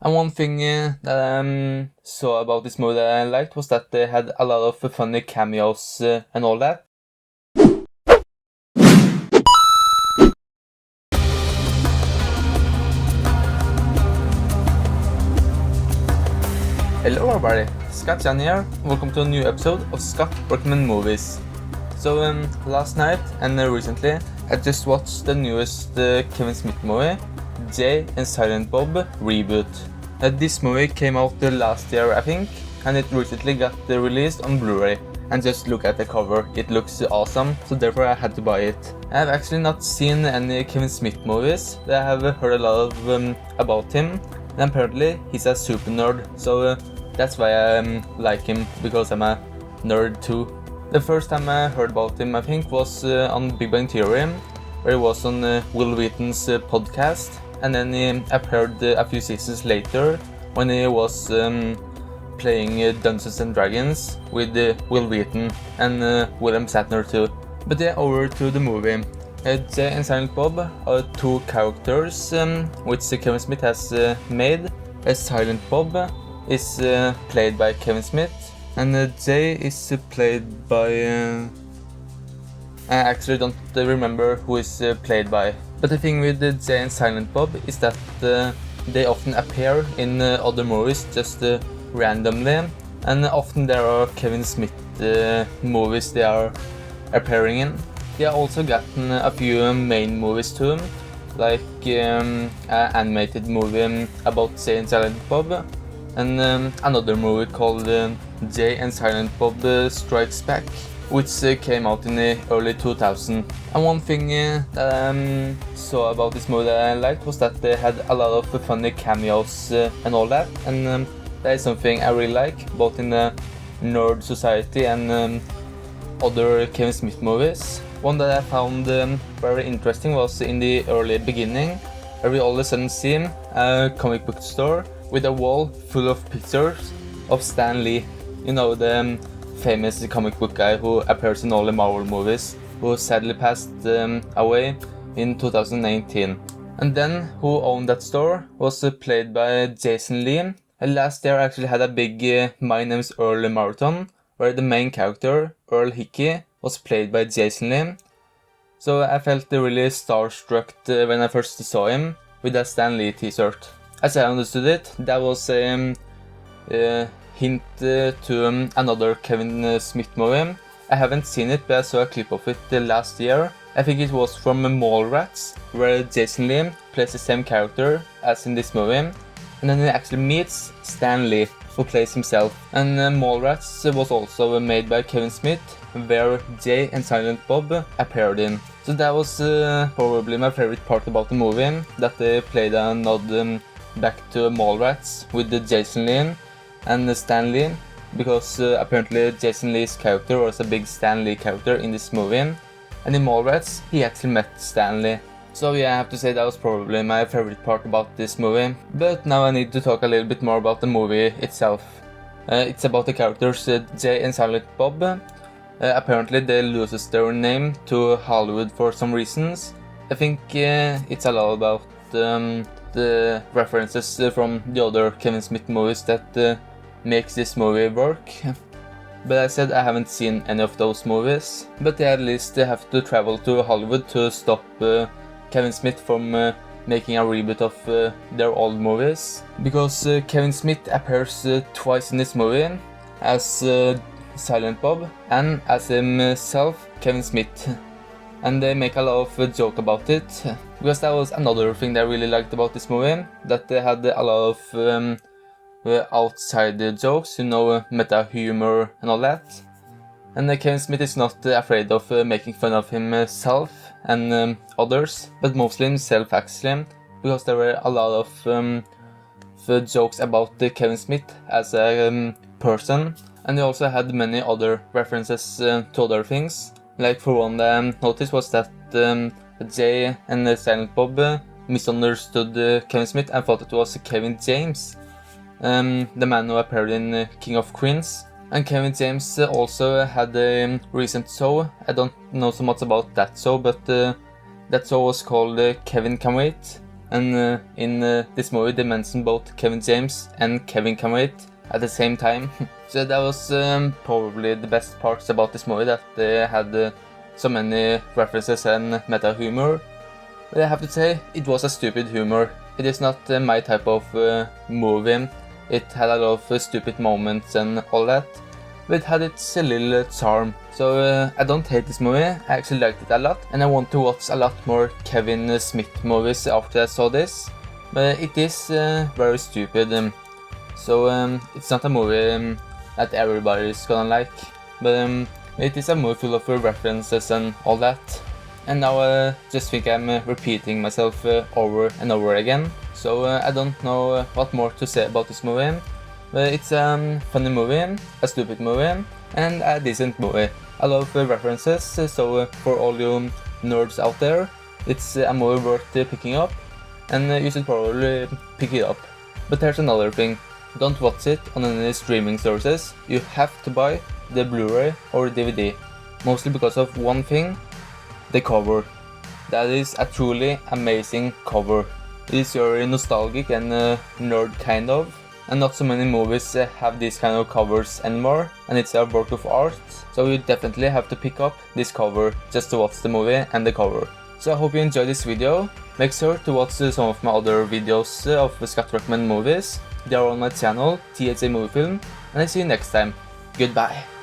And one thing that I saw about this movie that I liked was that they had a lot of funny cameos and all that. Hello everybody, Scott Jan here. Welcome to a new episode of Scott Recommend Movies. So last night and recently I just watched the newest Kevin Smith movie, Jay and Silent Bob Reboot. This movie came out last year I think, and it recently got released on Blu-ray. And just look at the cover, it looks awesome, so therefore I had to buy it. I have actually not seen any Kevin Smith movies, but I have heard a lot of about him. And apparently he's a super nerd, so that's why I like him, because I'm a nerd too. The first time I heard about him I think was on Big Bang Theory, where he was on Will Wheaton's podcast, and then he appeared a few seasons later when he was playing Dungeons and Dragons with Will Wheaton and William Shatner too. But yeah, over to the movie. Jay and Silent Bob are two characters which Kevin Smith has made. Silent Bob is played by Kevin Smith, and Jay is played by... I actually don't remember who is played by. But the thing with Jay and Silent Bob is that they often appear in other movies just randomly, and often there are Kevin Smith movies they are appearing in. They have also gotten a few main movies too, like an animated movie about Jay and Silent Bob, and another movie called Jay and Silent Bob Strikes Back, which came out in the early 2000s. And one thing that I saw about this movie that I liked was that they had a lot of funny cameos and all that, and that is something I really like, both in the Nerd Society and other Kevin Smith movies. One that I found very interesting was in the early beginning, where we all of a sudden see a comic book store with a wall full of pictures of Stan Lee. You know, the famous comic book guy who appears in all the Marvel movies, who sadly passed away in 2019. And then who owned that store was played by Jason Lee. And last year I actually had a big My Name is Earl marathon, where the main character, Earl Hickey, was played by Jason Lee. So I felt really starstruck when I first saw him with a Stan Lee t-shirt. As I understood it, that was a hint to another Kevin Smith movie. I haven't seen it, but I saw a clip of it last year. I think it was from Mallrats, where Jason Lee plays the same character as in this movie. And then he actually meets Stan Lee, who plays himself. And Mallrats was also made by Kevin Smith, where Jay and Silent Bob appeared in. So that was probably my favorite part about the movie, that they played a nod back to Mallrats with Jason Lee and Stan Lee, because apparently Jason Lee's character was a big Stan Lee character in this movie, and in Mallrats he actually met Stan Lee. So yeah, I have to say that was probably my favorite part about this movie. But now I need to talk a little bit more about the movie itself. It's about the characters Jay and Silent Bob. Apparently they loses their name to Hollywood for some reasons. I think it's a lot about the references from the other Kevin Smith movies that makes this movie work. But I said I haven't seen any of those movies. But they at least have to travel to Hollywood to stop Kevin Smith from making a reboot of their old movies. Because Kevin Smith appears twice in this movie as Silent Bob and as himself, Kevin Smith. And they make a lot of joke about it, because that was another thing that I really liked about this movie, that they had a lot of outside jokes, you know, meta humor and all that. And Kevin Smith is not afraid of making fun of himself and others, but mostly himself actually, because there were a lot of jokes about Kevin Smith as a person. And they also had many other references to other things. Like for one that I noticed was that Jay and Silent Bob misunderstood Kevin Smith and thought it was Kevin James, the man who appeared in King of Queens. And Kevin James also had a recent show. I don't know so much about that show, but that show was called Kevin Can Wait. and in this movie they mentioned both Kevin James and Kevin Conrad at the same time. So that was probably the best parts about this movie, that they had so many references and meta humor. But I have to say, it was a stupid humor. It is not my type of movie. It had a lot of stupid moments and all that, but it had its little charm. So I don't hate this movie, I actually liked it a lot, and I want to watch a lot more Kevin Smith movies after I saw this. But it is very stupid, so it's not a movie that everybody's gonna like, but it is a movie full of references and all that. And now I just think I'm repeating myself over and over again. So I don't know what more to say about this movie. But it's a funny movie, a stupid movie, and a decent movie. A lot of references, so for all you nerds out there, it's a movie worth picking up, and you should probably pick it up. But there's another thing. Don't watch it on any streaming services. You have to buy the Blu-ray or DVD. Mostly because of one thing. The cover. That is a truly amazing cover. It is very nostalgic and nerd kind of, and not so many movies have these kind of covers anymore, and it's a work of art, so you definitely have to pick up this cover just to watch the movie and the cover. So I hope you enjoyed this video. Make sure to watch some of my other videos of Scott recommend movies. They are on my channel, THA Movie Film, and I see you next time. Goodbye.